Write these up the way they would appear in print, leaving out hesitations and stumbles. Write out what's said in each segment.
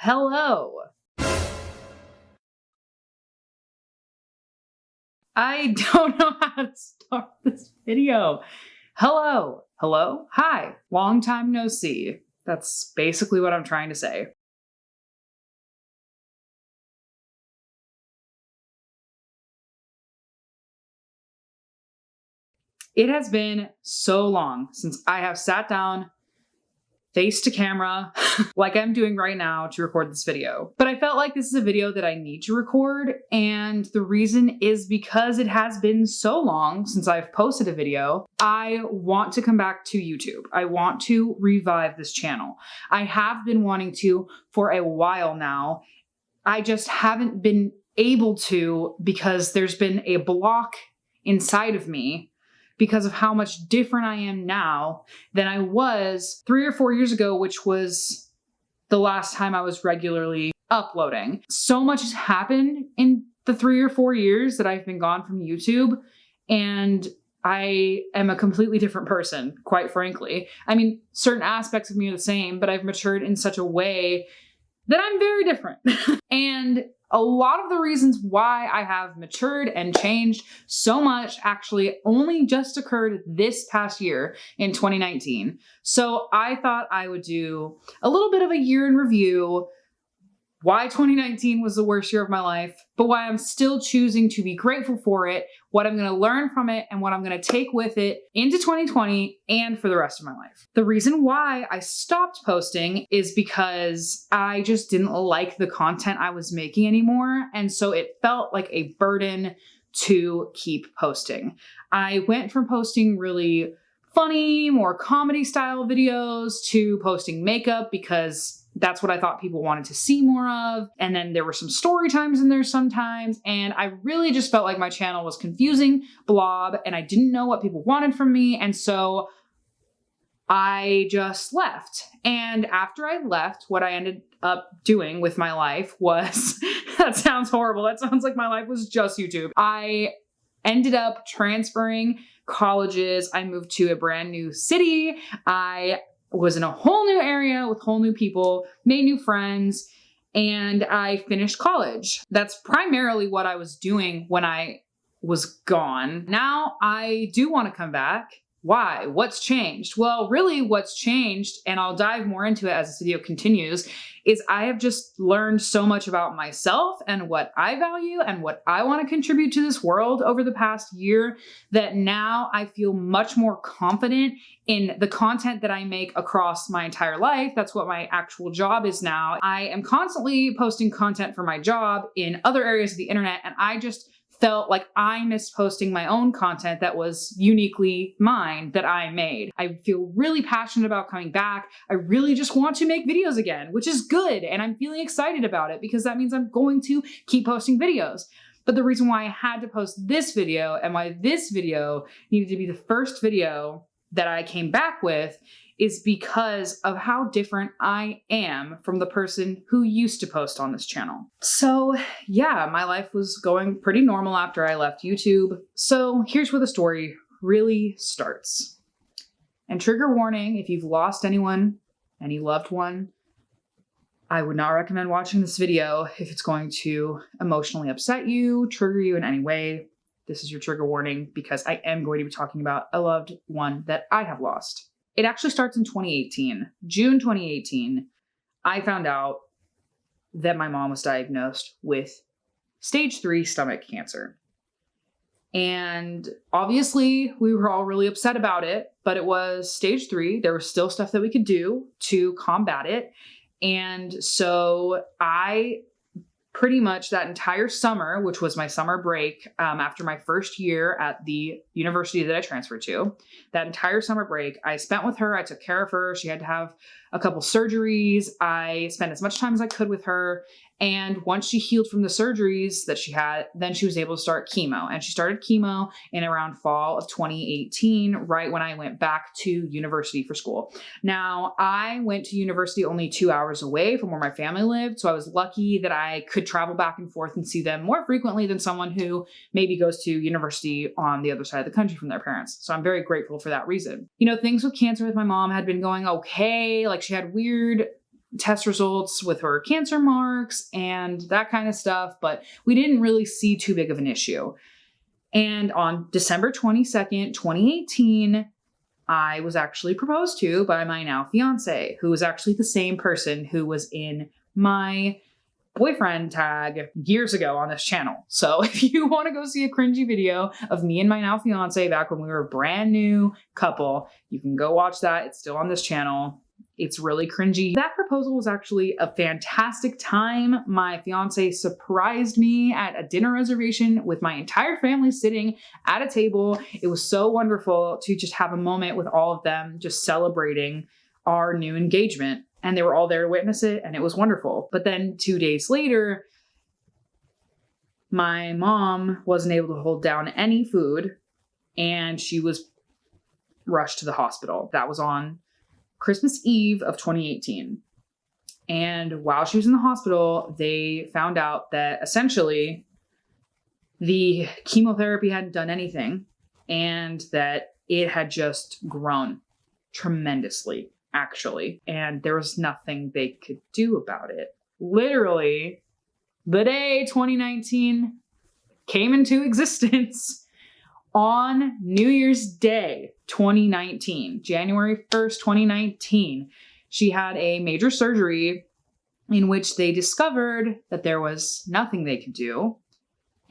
Hello. I don't know how to start this video. Hello. Hello. Hi. Long time no see. That's basically what I'm trying to say. It has been so long since I have sat down face to camera like I'm doing right now to record this video. But I felt like this is a video that I need to record, and the reason is because it has been so long since I've posted a video. I want to come back to YouTube. I want to revive this channel. I have been wanting to for a while now. I just haven't been able to because there's been a block inside of me because of how much different I am now than I was 3 or 4 years ago, which was the last time I was regularly uploading. So much has happened in the 3 or 4 years that I've been gone from YouTube, and I am a completely different person, quite frankly. I mean, certain aspects of me are the same, but I've matured in such a way that I'm very different. And a lot of the reasons why I have matured and changed so much actually only just occurred this past year in 2019. So I thought I would do a little bit of a year in review, why 2019 was the worst year of my life, but why I'm still choosing to be grateful for it, what I'm gonna learn from it, and what I'm gonna take with it into 2020 and for the rest of my life. The reason why I stopped posting is because I just didn't like the content I was making anymore, and so it felt like a burden to keep posting. I went from posting really funny, more comedy style videos to posting makeup because that's what I thought people wanted to see more of. And then there were some story times in there sometimes. And I really just felt like my channel was confusing blob and I didn't know what people wanted from me. And so I just left. And after I left, what I ended up doing with my life was, that sounds horrible. That sounds like my life was just YouTube. I ended up transferring colleges. I moved to a brand new city. I was in a whole new area with whole new people, made new friends, and I finished college. That's primarily what I was doing when I was gone. Now I do want to come back. Why? What's changed? Well, really what's changed, and I'll dive more into it as this video continues, is I have just learned so much about myself and what I value and what I want to contribute to this world over the past year that now I feel much more confident in the content that I make across my entire life. That's what my actual job is now. I am constantly posting content for my job in other areas of the internet, and I just felt like I missed posting my own content that was uniquely mine, that I made. I feel really passionate about coming back. I really just want to make videos again, which is good. And I'm feeling excited about it because that means I'm going to keep posting videos. But the reason why I had to post this video and why this video needed to be the first video that I came back with is because of how different I am from the person who used to post on this channel. So yeah, my life was going pretty normal after I left YouTube. So here's where the story really starts. And trigger warning, if you've lost anyone, any loved one, I would not recommend watching this video if it's going to emotionally upset you, trigger you in any way. This is your trigger warning because I am going to be talking about a loved one that I have lost. It actually starts in 2018. June 2018, I found out that my mom was diagnosed with stage 3 stomach cancer. And obviously we were all really upset about it, but it was stage 3. There was still stuff that we could do to combat it. And so I pretty much that entire summer, which was my summer break after my first year at the university that I transferred to, that entire summer break, I spent with her. I took care of her. She had to have a couple surgeries. I spent as much time as I could with her. And once she healed from the surgeries that she had, then she was able to start chemo. And she started chemo in around fall of 2018, right when I went back to university for school. Now, I went to university only 2 hours away from where my family lived. So I was lucky that I could travel back and forth and see them more frequently than someone who maybe goes to university on the other side of the country from their parents. So I'm very grateful for that reason. You know, things with cancer with my mom had been going okay. Like she had weird test results with her cancer marks and that kind of stuff, but we didn't really see too big of an issue. And on December 22nd, 2018, I was actually proposed to by my now fiance, who was actually the same person who was in my boyfriend tag years ago on this channel. So if you want to go see a cringy video of me and my now fiance back when we were a brand new couple, you can go watch that. It's still on this channel. It's really cringy. That proposal was actually a fantastic time. My fiance surprised me at a dinner reservation with my entire family sitting at a table. It was so wonderful to just have a moment with all of them, just celebrating our new engagement. And they were all there to witness it, and it was wonderful. But then 2 days later, my mom wasn't able to hold down any food, and she was rushed to the hospital. That was on Christmas Eve of 2018. And while she was in the hospital, they found out that essentially the chemotherapy hadn't done anything and that it had just grown tremendously, actually. And there was nothing they could do about it. Literally, the day 2019 came into existence on New Year's Day, 2019, January 1st, 2019, she had a major surgery in which they discovered that there was nothing they could do.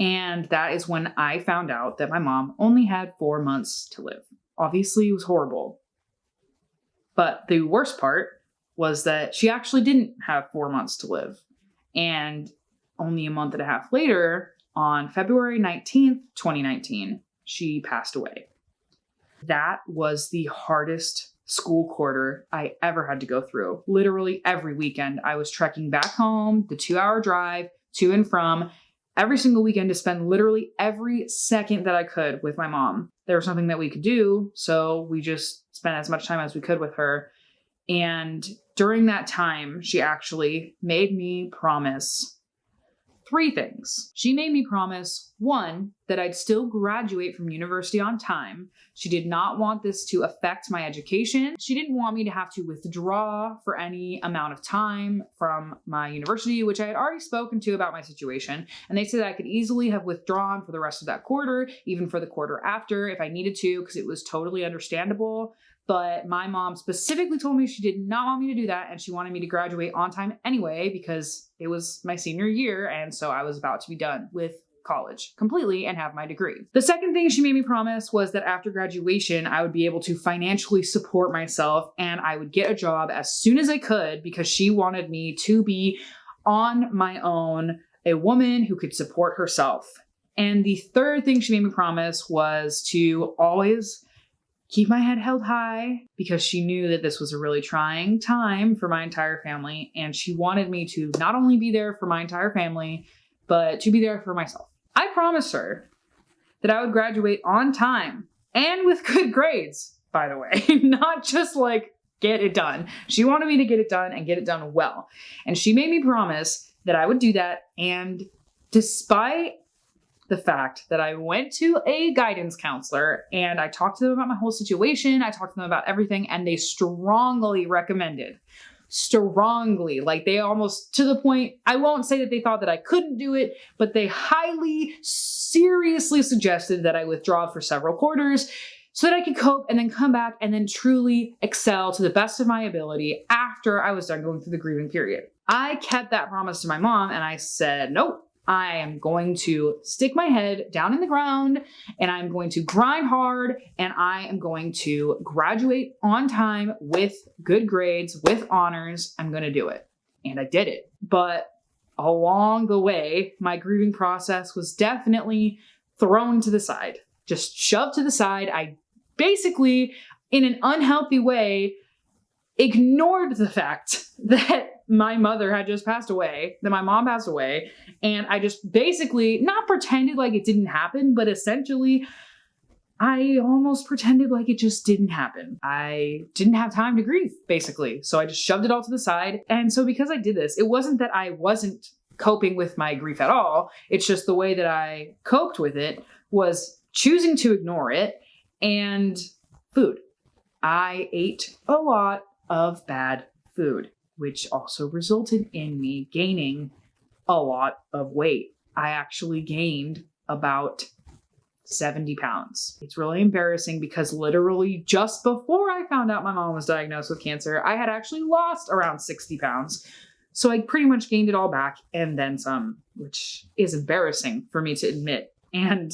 And that is when I found out that my mom only had 4 months to live. Obviously, it was horrible. But the worst part was that she actually didn't have 4 months to live. And only a month and a half later, on February 19th, 2019, she passed away. That was the hardest school quarter I ever had to go through. Literally every weekend, I was trekking back home, the 2-hour drive to and from, every single weekend to spend literally every second that I could with my mom. There was nothing that we could do, so we just spent as much time as we could with her. And during that time, she actually made me promise 3 things. She made me promise, 1, that I'd still graduate from university on time. She did not want this to affect my education. She didn't want me to have to withdraw for any amount of time from my university, which I had already spoken to about my situation. And they said I could easily have withdrawn for the rest of that quarter, even for the quarter after if I needed to, because it was totally understandable. But my mom specifically told me she did not want me to do that, and she wanted me to graduate on time anyway because it was my senior year, and so I was about to be done with college completely and have my degree. The second thing she made me promise was that after graduation, I would be able to financially support myself and I would get a job as soon as I could because she wanted me to be on my own, a woman who could support herself. And the third thing she made me promise was to always keep my head held high because she knew that this was a really trying time for my entire family. And she wanted me to not only be there for my entire family, but to be there for myself. I promised her that I would graduate on time and with good grades, by the way, not just like get it done. She wanted me to get it done and get it done well. And she made me promise that I would do that. And despite the fact that I went to a guidance counselor and I talked to them about my whole situation, I talked to them about everything, and they strongly recommended, like they almost to the point, I won't say that they thought that I couldn't do it, but they highly, seriously suggested that I withdraw for several quarters so that I could cope and then come back and then truly excel to the best of my ability after I was done going through the grieving period. I kept that promise to my mom and I said, nope. I am going to stick my head down in the ground and I'm going to grind hard and I am going to graduate on time with good grades, with honors. I'm going to do it. And I did it. But along the way, my grieving process was definitely thrown to the side, just shoved to the side. I basically, in an unhealthy way, ignored the fact that my mother had just passed away, that my mom passed away, and I just basically not pretended like it didn't happen, but essentially I almost pretended like it just didn't happen. I didn't have time to grieve, basically. So I just shoved it all to the side. And so because I did this, it wasn't that I wasn't coping with my grief at all. It's just the way that I coped with it was choosing to ignore it and food. I ate a lot of bad food. which also resulted in me gaining a lot of weight. I actually gained about 70 pounds. It's really embarrassing because literally just before I found out my mom was diagnosed with cancer, I had actually lost around 60 pounds. So I pretty much gained it all back and then some, which is embarrassing for me to admit. And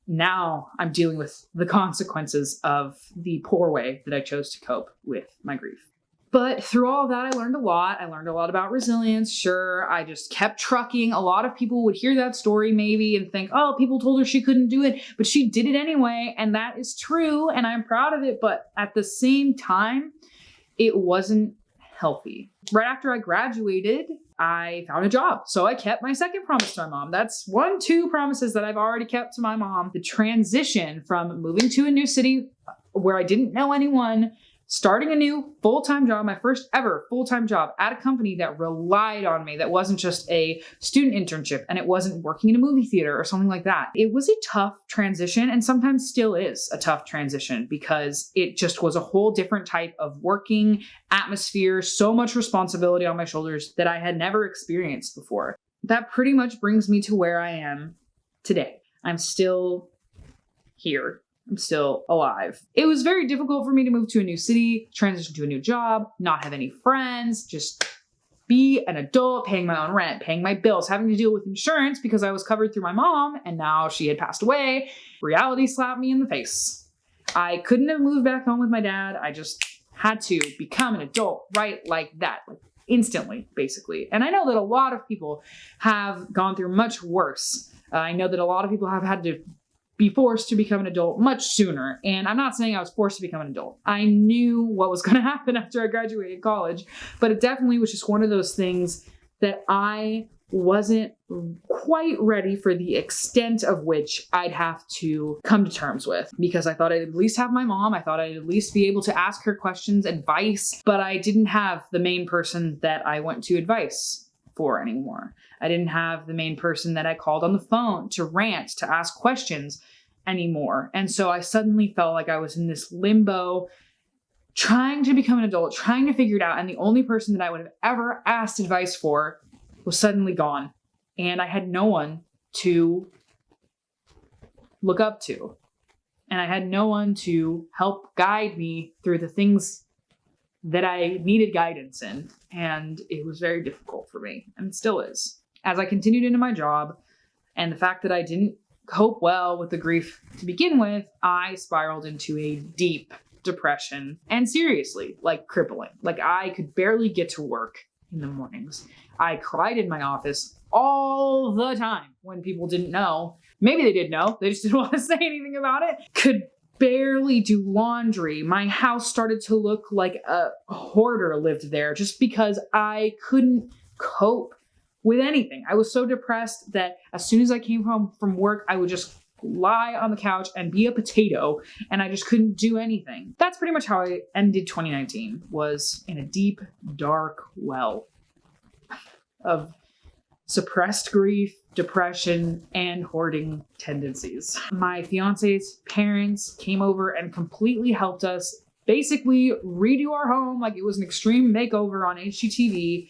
now I'm dealing with the consequences of the poor way that I chose to cope with my grief. But through all of that, I learned a lot. I learned a lot about resilience. Sure, I just kept trucking. A lot of people would hear that story maybe and think, oh, people told her she couldn't do it, but she did it anyway. And that is true. And I'm proud of it. But at the same time, it wasn't healthy. Right after I graduated, I found a job. So I kept my second promise to my mom. That's 2 promises that I've already kept to my mom. The transition from moving to a new city where I didn't know anyone, starting a new full-time job, my first ever full-time job at a company that relied on me, that wasn't just a student internship and it wasn't working in a movie theater or something like that. It was a tough transition and sometimes still is a tough transition because it just was a whole different type of working atmosphere, so much responsibility on my shoulders that I had never experienced before. That pretty much brings me to where I am today. I'm still here. I'm still alive. It was very difficult for me to move to a new city, transition to a new job, not have any friends, just be an adult, paying my own rent, paying my bills, having to deal with insurance because I was covered through my mom and now she had passed away. Reality slapped me in the face. I couldn't have moved back home with my dad. I just had to become an adult right like that, like instantly, basically. And I know that a lot of people have gone through much worse. I know that a lot of people have had to be forced to become an adult much sooner. And I'm not saying I was forced to become an adult. I knew what was going to happen after I graduated college, but it definitely was just one of those things that I wasn't quite ready for the extent of which I'd have to come to terms with, because I thought I'd at least have my mom. I thought I'd at least be able to ask her questions, advice, but I didn't have the main person that I went to advice for anymore. I didn't have the main person that I called on the phone to rant, to ask questions anymore. And so I suddenly felt like I was in this limbo, trying to become an adult, trying to figure it out. And the only person that I would have ever asked advice for was suddenly gone. And I had no one to look up to. And I had no one to help guide me through the things that I needed guidance in. And it was very difficult for me, and it still is. As I continued into my job, and the fact that I didn't cope well with the grief to begin with, I spiraled into a deep depression, and seriously, like crippling. Like I could barely get to work in the mornings. I cried in my office all the time when people didn't know. Maybe they did know, they just didn't want to say anything about it. Could barely do laundry. My house started to look like a hoarder lived there just because I couldn't cope with anything. I was so depressed that as soon as I came home from work, I would just lie on the couch and be a potato, and I just couldn't do anything. That's pretty much how I ended 2019, was in a deep, dark well of suppressed grief, depression, and hoarding tendencies. My fiance's parents came over and completely helped us basically redo our home like it was an extreme makeover on HGTV.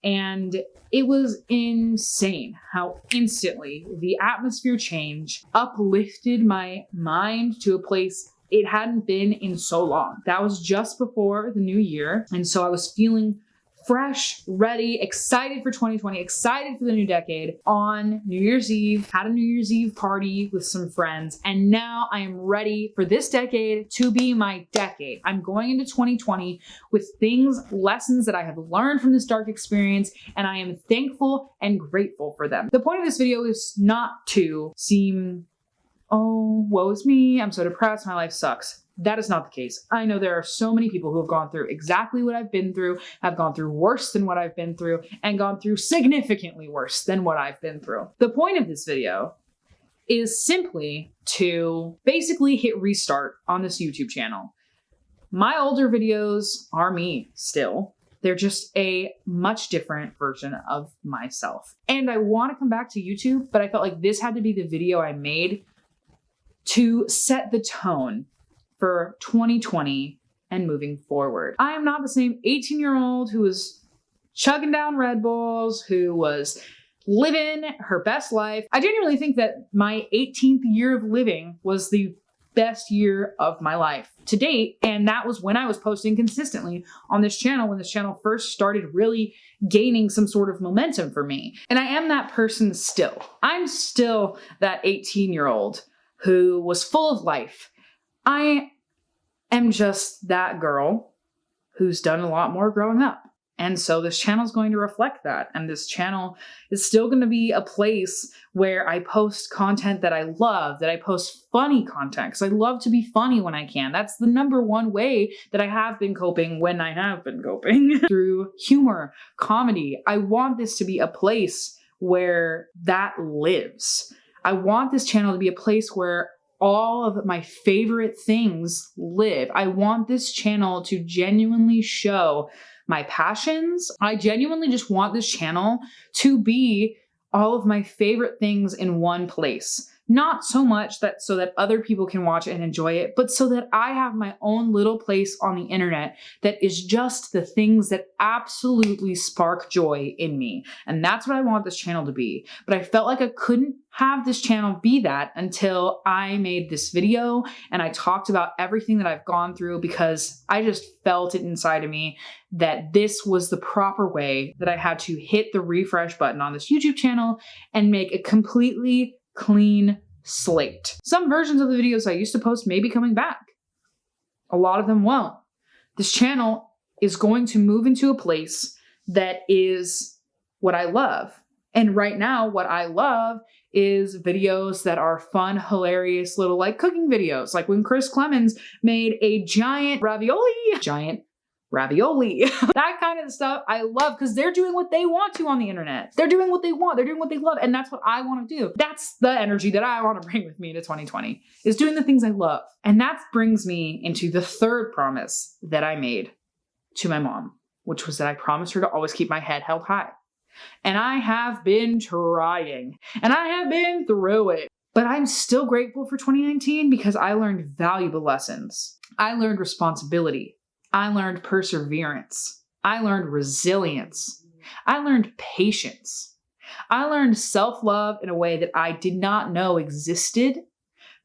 And it was insane how instantly the atmosphere change uplifted my mind to a place it hadn't been in so long. That was just before the new year. And so I was feeling fresh, ready, excited for 2020, excited for the new decade. On New Year's Eve, had a New Year's Eve party with some friends, and now I am ready for this decade to be my decade. I'm going into 2020 with lessons that I have learned from this dark experience, and I am thankful and grateful for them. The point of this video is not to seem, oh, woe is me, I'm so depressed, my life sucks. That is not the case. I know there are so many people who have gone through exactly what I've been through, have gone through worse than what I've been through, and gone through significantly worse than what I've been through. The point of this video is simply to basically hit restart on this YouTube channel. My older videos are me still. They're just a much different version of myself. And I want to come back to YouTube, but I felt like this had to be the video I made to set the tone for 2020 and moving forward. I am not the same 18-year-old who was chugging down Red Bulls, who was living her best life. I genuinely think that my 18th year of living was the best year of my life to date. And that was when I was posting consistently on this channel, when this channel first started really gaining some sort of momentum for me. And I am that person still. I'm still that 18-year-old who was full of life. I am just that girl who's done a lot more growing up. And so this channel is going to reflect that. And this channel is still going to be a place where I post content that I love, that I post funny content, because I love to be funny when I can. That's the number one way that I have been coping when I have been coping through humor, comedy. I want this to be a place where that lives. I want this channel to be a place where all of my favorite things live. I want this channel to genuinely show my passions. I genuinely just want this channel to be all of my favorite things in one place. Not so much that so that other people can watch it and enjoy it, but so that I have my own little place on the internet that is just the things that absolutely spark joy in me. And that's what I want this channel to be. But I felt like I couldn't have this channel be that until I made this video and I talked about everything that I've gone through, because I just felt it inside of me that this was the proper way, that I had to hit the refresh button on this YouTube channel and make a completely clean slate. Some versions of the videos I used to post may be coming back. A lot of them won't. This channel is going to move into a place that is what I love. And right now, what I love is videos that are fun, hilarious little like cooking videos. Like when Chris Clemens made a giant ravioli. That kind of stuff I love, because they're doing what they want to on the internet. They're doing what they want. They're doing what they love. And that's what I want to do. That's the energy that I want to bring with me to 2020, is doing the things I love. And that brings me into the third promise that I made to my mom, which was that I promised her to always keep my head held high. And I have been trying, and I have been through it. But I'm still grateful for 2019 because I learned valuable lessons. I learned responsibility. I learned perseverance. I learned resilience. I learned patience. I learned self-love in a way that I did not know existed,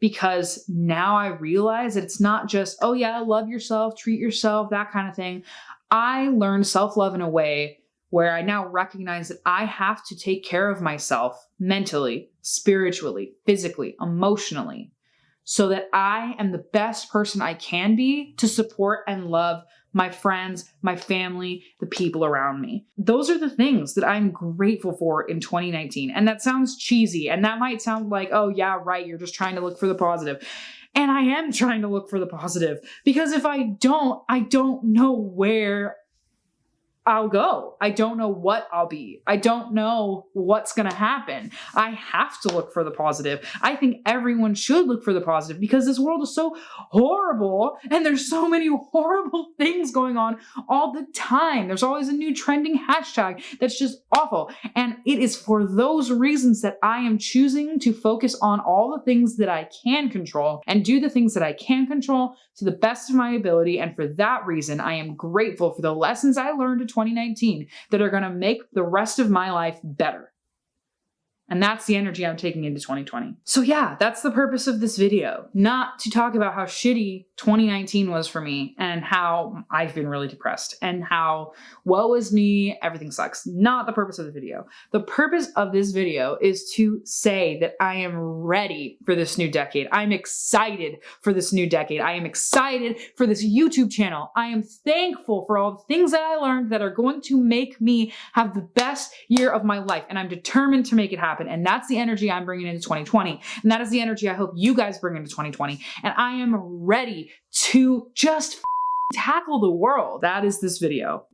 because now I realize that it's not just, oh yeah, love yourself, treat yourself, that kind of thing. I learned self-love in a way where I now recognize that I have to take care of myself mentally, spiritually, physically, emotionally, so that I am the best person I can be to support and love my friends, my family, the people around me. Those are the things that I'm grateful for in 2019. And that sounds cheesy, and that might sound like, oh yeah, right, you're just trying to look for the positive. And I am trying to look for the positive, because if I don't know where I'll go. I don't know what I'll be. I don't know what's going to happen. I have to look for the positive. I think everyone should look for the positive, because this world is so horrible and there's so many horrible things going on all the time. There's always a new trending hashtag that's just awful. And it is for those reasons that I am choosing to focus on all the things that I can control and do the things that I can control to the best of my ability. And for that reason, I am grateful for the lessons I learned in 2019 that are going to make the rest of my life better. And that's the energy I'm taking into 2020. So yeah, that's the purpose of this video. Not to talk about how shitty 2019 was for me and how I've been really depressed and how woe is me, everything sucks. Not the purpose of the video. The purpose of this video is to say that I am ready for this new decade. I'm excited for this new decade. I am excited for this YouTube channel. I am thankful for all the things that I learned that are going to make me have the best year of my life. And I'm determined to make it happen. And that's the energy I'm bringing into 2020. And that is the energy I hope you guys bring into 2020. And I am ready to just tackle the world. That is this video.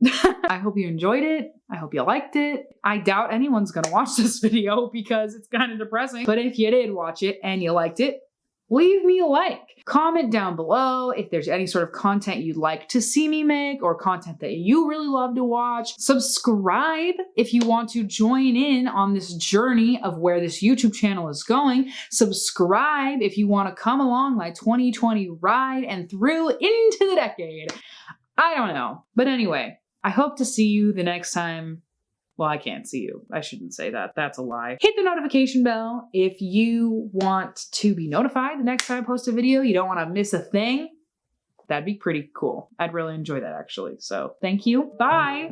I hope you enjoyed it. I hope you liked it. I doubt anyone's gonna watch this video because it's kind of depressing. But if you did watch it and you liked it, leave me a like. Comment down below if there's any sort of content you'd like to see me make or content that you really love to watch. Subscribe if you want to join in on this journey of where this YouTube channel is going. Subscribe if you want to come along my 2020 ride and through into the decade. I don't know. But anyway, I hope to see you the next time. Well, I can't see you. I shouldn't say that. That's a lie. Hit the notification bell if you want to be notified the next time I post a video. You don't want to miss a thing. That'd be pretty cool. I'd really enjoy that, actually. So thank you. Bye.